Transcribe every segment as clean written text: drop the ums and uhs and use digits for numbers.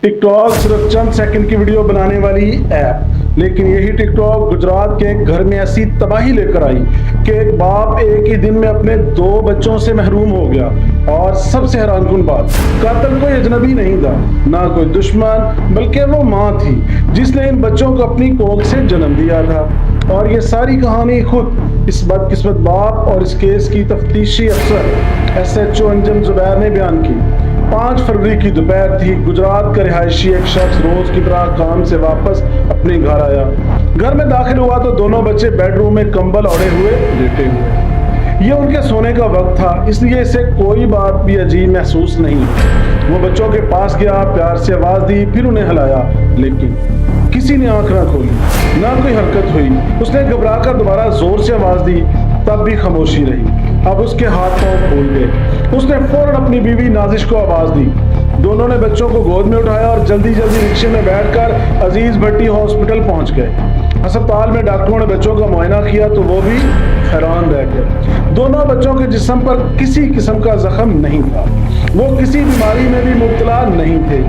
Tick tock सिर्फ चंद second की video बनाने वाली ऐप, लेकिन यही टिक टॉक गुजरात के एक घर में ऐसी तबाही लेकर आई कि एक बाप एक ही दिन में अपने 2 बच्चों से महरूम हो गया। और सबसे हैरानकुन बात, कातिल कोई अजनबी नहीं था, ना कोई दुश्मन, बल्कि वो माँ थी जिसने इन बच्चों को अपनी कोख से जन्म दिया था। और ये सारी कहानी खुद इस बदकिस्मत बाप और इस केस की तफ्तीशी अफसर SHO अंजुम जुबैर ने बयान की। 5 फरवरी की दोपहर थी। गुजरात का रिहायशी एक शख्स रोज की तरह काम से वापस अपने घर आया। घर में दाखिल हुआ तो दोनों बच्चे बेडरूम में कंबल ओढ़े हुए लेटे हुए। ये उनके सोने का वक्त था, इसलिए इसे कोई बात भी अजीब महसूस नहीं। वो बच्चों के पास गया, प्यार से आवाज दी, फिर उन्हें हिलाया, लेकिन किसी ने आंख ना खोली, ना कोई हरकत हुई। उसने घबराकर दोबारा जोर से आवाज दी, तब भी खामोशी रही। अब उसके हाथ पांव फूल गए। उसने फौरन अपनी बीवी नाजिश को आवाज दी। दोनों ने बच्चों को गोद में उठाया और जल्दी जल्दी रिक्शे में बैठकर अजीज भट्टी हॉस्पिटल पहुंच गए। अस्पताल में डॉक्टरों ने बच्चों का मुआयना किया तो वो भी हैरान रह गए। दोनों बच्चों के जिस्म पर किसी किस्म का जख्म नहीं था, वो किसी बीमारी में भी मुब्तला नहीं थे।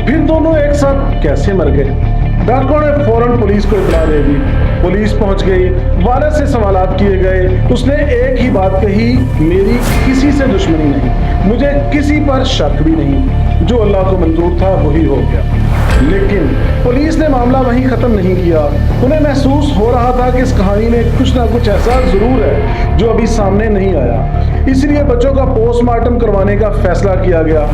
फिर दोनों एक साथ कैसे मर गए? डॉक्टरों ने फौरन पुलिस को इत्तला दे दी। पुलिस पहुंच गई, वालिद से सवालात किए गए। उसने एक ही बात कही, मेरी किसी से दुश्मनी नहीं, मुझे किसी पर शक भी नहीं, जो अल्लाह को मंजूर था वही हो गया। लेकिन पुलिस ने मामला वहीं खत्म नहीं किया। उन्हें महसूस हो रहा था कि इस कहानी में कुछ ना कुछ ऐसा जरूर है जो अभी सामने नहीं आया। इसलिए बच्चों का पोस्टमार्टम करवाने का फैसला किया गया।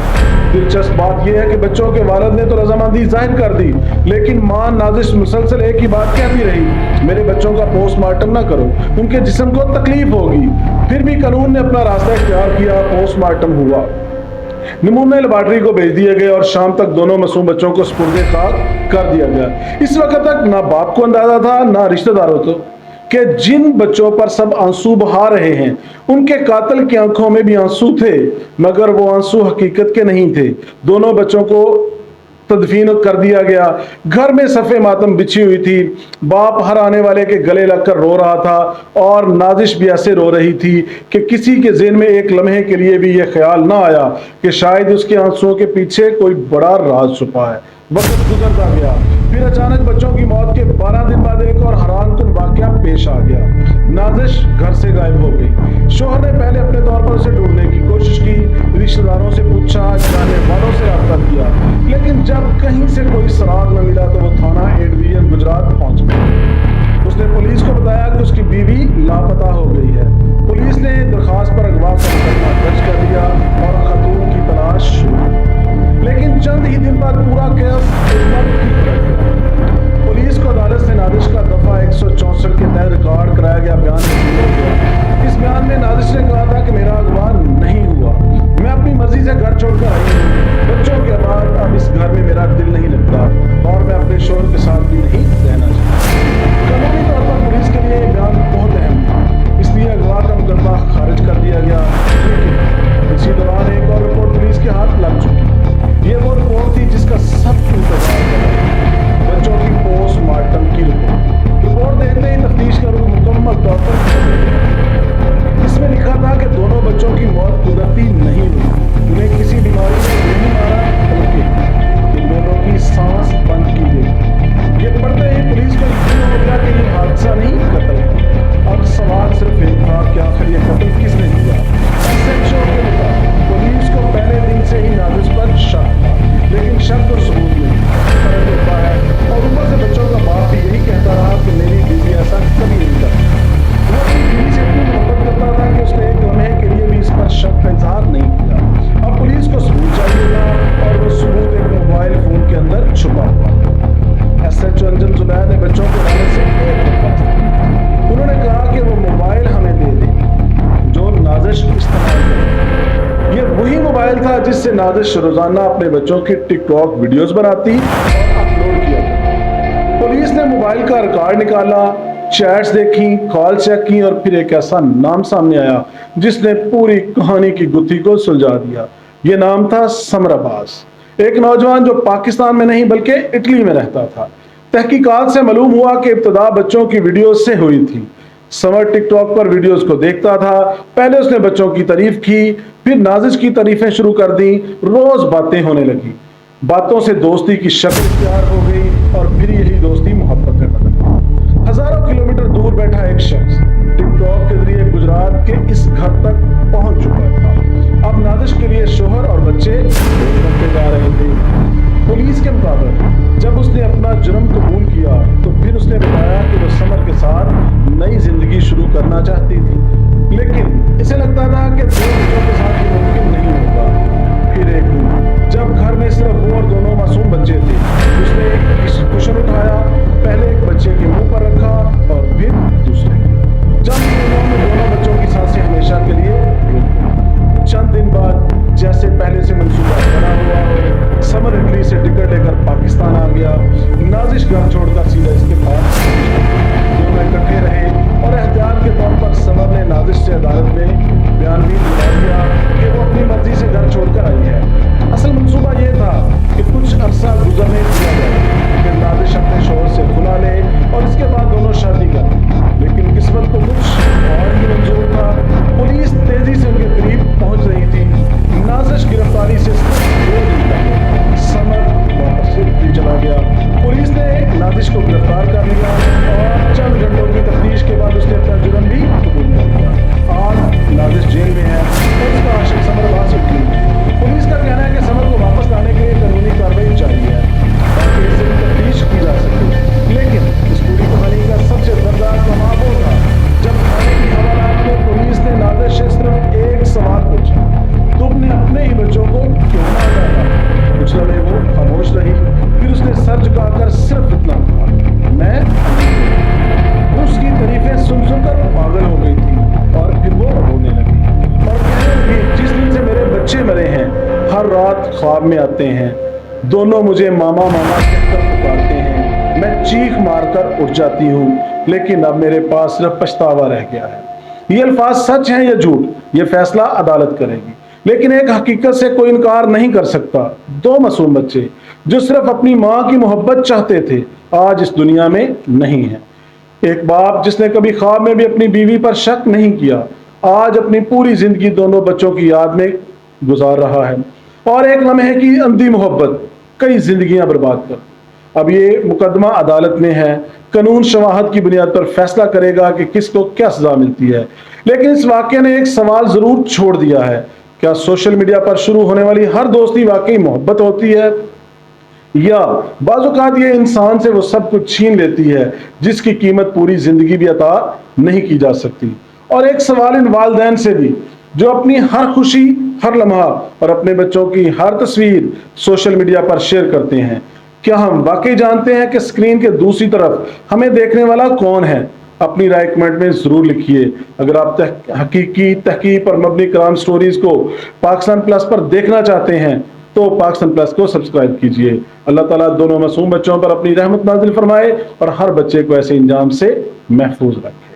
दिलचस्प बात यह है कि बच्चों के वालिद ने तो रजामंदी जाहिर कर दी, लेकिन मां नाजिश मुसलसल एक ही बात कहती रही, मेरे बच्चों का पोस्टमार्टम ना करो, उनके जिस्म को तकलीफ होगी। फिर भी कानून ने अपना रास्ता इख्तियार किया, पोस्टमार्टम हुआ, नमूने लेबॉर्ट्री को भेज दिए गए और शाम तक दोनों मासूम बच्चों को सुपुर्द खाक कर दिया गया। इस वक्त तक ना बाप को अंदाजा था ना रिश्तेदारों को कि जिन बच्चों पर सब आंसू बहा रहे हैं उनके कातिल की आंखों में भी आंसू थे, मगर वो आंसू हकीकत के नहीं थे। दोनों बच्चों को तदफीन कर दिया गया। घर में सफ़े मातम बिछी हुई थी। बाप हर आने वाले के गले लगकर रो रहा था और नाजिश भी ऐसे रो रही थी कि किसी के ज़हन में एक लम्हे के लिए भी यह ख्याल ना आया कि शायद उसके आंसुओं के पीछे कोई बड़ा राज छुपा है। वक्त गुजरता गया, फिर अचानक बच्चों की मौत के 12 दिन बाद एक और हैरानकुन वाकया पेश आ गया। नाजिश घर से गायब हो गई। शोहर ने पहले अपने तौर पर उसे ढूंढने की कोशिश की, रिश्तेदारों से पूछा, जानने वालों से रब्ता किया, लेकिन जब कहीं से कोई सुराग न मिला तो वो थाना ए डिवीजन गुजरात पहुंच गया। उसने पुलिस को बताया कि उसकी बीवी लापता हो गई है। पुलिस ने दरखास्त पर अगवा का मुकदमा दर्ज कर दिया और खातून की तलाश शुरू। लेकिन चंद ही दिन बाद पूरा केस पुलिस को अदालत से नाजिश का दफा 164 के तहत रिकॉर्ड कराया गया बयान में। इस बयान में नाजिश ने कहा था कि मेरा अगवा नहीं हुआ, मैं अपनी मर्जी से घर छोड़कर आई हूँ। बच्चों के बाद अब इस घर में मेरा दिल नहीं लगता और मैं अपने शोहर के साथ भी नहीं रहना चाहता। कानूनी तौर पर पुलिस के लिए बयान बहुत अहम था, इसलिए अगवा का मुकदमा खारिज कर दिया गया। लेकिन इसी दौरान एक और रिपोर्ट पुलिस के हाथ लग चुकी। ये वो रिपोर्ट थी जिसका सब इंतजार था, बच्चों की पोस्टमार्टम की रिपोर्ट देखते ही तफ्तीश का रुख मुकम्मल तौर पर इसमें लिखा था कि दोनों बच्चों की मौत कुदरती नहीं हुई, उन्हें किसी बीमारी ने नहीं मारा, बल्कि इन दोनों की सांस बंद की गई। ये पढ़ते ही पुलिस को यकीन हो गया कि ये हादसा नहीं, कत्ल है। अब सवाल सिर्फ एक था कि आखिर ये कत्ल किसने किया। SHO के मुताबिक पुलिस को पहले दिन से ही नाजिश पर शक था, लेकिन शक और सबूत नहीं फर्क होता है। और ऊपर से बच्चों का बाप भी यही कहता रहा कि मेरी बीवी ऐसा कभी नहीं करती। वो अपनी बीवी से इतनी मोहब्बत करता था कि उसने एक लम्हे के लिए भी इस पर शक का इजहार नहीं किया। अब पुलिस को सबूत चाहिए था और वो सबूत एक मोबाइल फोन के अंदर छुपा हुआ। SHO अंजुम जुबैर ने बच्चों के वालिद से एक दरख्वास्त की। उन्होंने कहा कि वो मोबाइल हमें दे दें जो नाजिश इस्तेमाल करे। ये वही मोबाइल था जिससे नाजिश रोजाना अपने बच्चों की टिकटॉक वीडियोस बनाती और अपलोड किया करती। पुलिस ने मोबाइल का रिकॉर्ड निकाला, चैट्स देखी, कॉल चेक की और फिर एक ऐसा नाम सामने आया जिसने पूरी कहानी की गुत्थी को सुलझा दिया। ये नाम था समराबाज, एक नौजवान जो पाकिस्तान में नहीं बल्कि इटली में रहता था। तहकीकात से मालूम हुआ कि इब्तिदा बच्चों की वीडियोस से हुई थी। समर टिकटॉक पर वीडियोस को देखता था। पहले उसने बच्चों की तारीफ की, फिर नाजिश की तारीफें शुरू कर दी। रोज बातें होने लगी। बातों से दोस्ती की शक्ल इख्तियार हो गई और फिर यही दोस्ती मोहब्बत में बदल गई। हजारों किलोमीटर दूर बैठा एक शख्स टिकटॉक के जरिए गुजरात के इस घर तक पहुंच चुका था। अब नादिश के लिए शोहर और बच्चे वेट करते जा रहे थे। पुलिस के मुताबिक जब उसने अपना जुर्म कबूल किया तो फिर उसने बताया कि वो समर के साथ नई जिंदगी शुरू करना चाहती थी, लेकिन इसे लगता था कि दो बच्चों के साथ ये मुमकिन नहीं होगा। फिर एक दिन जब घर में सिर्फ वो और दोनों मासूम बच्चे थे, उसने एक कुशन उठाया, पहले एक बच्चे के मुंह पर रखा और फिर दूसरे। जब उन्होंने दोनों बच्चों की सांसें हमेशा के लिए रुक गईं। चंद दिन बाद जैसे पहले से मंसूबा बना हुआ हो, समर इटली से टिकट लेकर पाकिस्तान आ गया। नाजिश घर छोड़कर सीधा इसके पास दोनों इकट्ठे रहे और एहतियात के तौर पर समर ने नाजिश से अदालत में बयान भी दिला दिया कि वो अपनी मर्जी से घर छोड़कर आई है। असल मंसूबा ये था कि कुछ अरसा गुजरने दिया जाए, फिर नाजिश अपने शोहर से खुला ले और इसके बाद दोनों शादी कर लें। लेकिन किस्मत को कुछ और ही मंजूर था। पुलिस तेजी से उनके करीब पहुंच रही थी। नाजिश गिरफ्तारी से सिर्फ 2 दिन पहले समर वापस से दिल्ली चला गया। पुलिस ने नाजिश को गिरफ्तार कर लिया और चंद घंटों की तफ्तीश के बाद उसने अपना जुर्म भी कबूल कर लिया। आज नाजिश जेल में है और उसका आशिक समर वहां से उठी। पुलिस का कहना है कि समर को वापस लाने के लिए कानूनी कार्रवाई चाहिए ताकि इससे तफ्तीश की जा सके। लेकिन इस पूरी कहानी का सबसे दर्दनाक लम्हा वो था जब थाने की हवालात में पुलिस ने नाजिश से सिर्फ एक सवाल पूछा, तुमने अपने ही बच्चों को क्यों ना डाला? कुछ लम्हे वो खामोश रही, फिर उसने सर झुकाकर सिर्फ इतना कहा, मैं उसकी तारीफें सुन सुनकर पागल हो गई थी और फिर वो रोने लगी और कहने लगी, जिस दिन से मेरे बच्चे मरे हैं हर रात ख्वाब में आते हैं, दोनों मुझे मामा मामा कहकर पुकारते हैं, मैं चीख मारकर उठ जाती हूँ, लेकिन अब मेरे पास सिर्फ पछतावा रह गया है। ये अल्फाज सच हैं या झूठ, ये फैसला अदालत करेगी। लेकिन एक हकीकत से कोई इनकार नहीं कर सकता, 2 मासूम बच्चे जो सिर्फ अपनी माँ की मोहब्बत चाहते थे आज इस दुनिया में नहीं है। एक बाप जिसने कभी ख्वाब में भी अपनी बीवी पर शक नहीं किया आज अपनी पूरी जिंदगी दोनों बच्चों की याद में गुजार रहा है और एक लम्हे की अंधी मोहब्बत कई जिंदगियां बर्बाद कर। अब ये मुकदमा अदालत में है, कानून शवाहद की बुनियाद पर फैसला करेगा कि किसको क्या सजा मिलती है। लेकिन इस वाक़े ने एक सवाल जरूर छोड़ दिया है, क्या सोशल मीडिया पर शुरू होने वाली हर दोस्ती वाकई मोहब्बत होती है या बाज़-औक़ात ये इंसान से वो सब कुछ छीन लेती है जिसकी कीमत पूरी जिंदगी भी अता नहीं की जा सकती। और एक सवाल इन वालिदैन से भी जो अपनी हर खुशी, हर लम्हा और अपने बच्चों की हर तस्वीर सोशल मीडिया पर शेयर करते हैं, क्या हम वाकई जानते हैं कि स्क्रीन के दूसरी तरफ हमें देखने वाला कौन है? अपनी राय कमेंट में जरूर लिखिए। अगर आप हकीकी तहकीक पर मबनी क्राइम स्टोरीज को पाकिस्तान प्लस पर देखना चाहते हैं तो पाकिस्तान प्लस को सब्सक्राइब कीजिए। अल्लाह ताला दोनों मासूम बच्चों पर अपनी रहमत नाज़िल फरमाए और हर बच्चे को ऐसे इंजाम से महफूज रखे।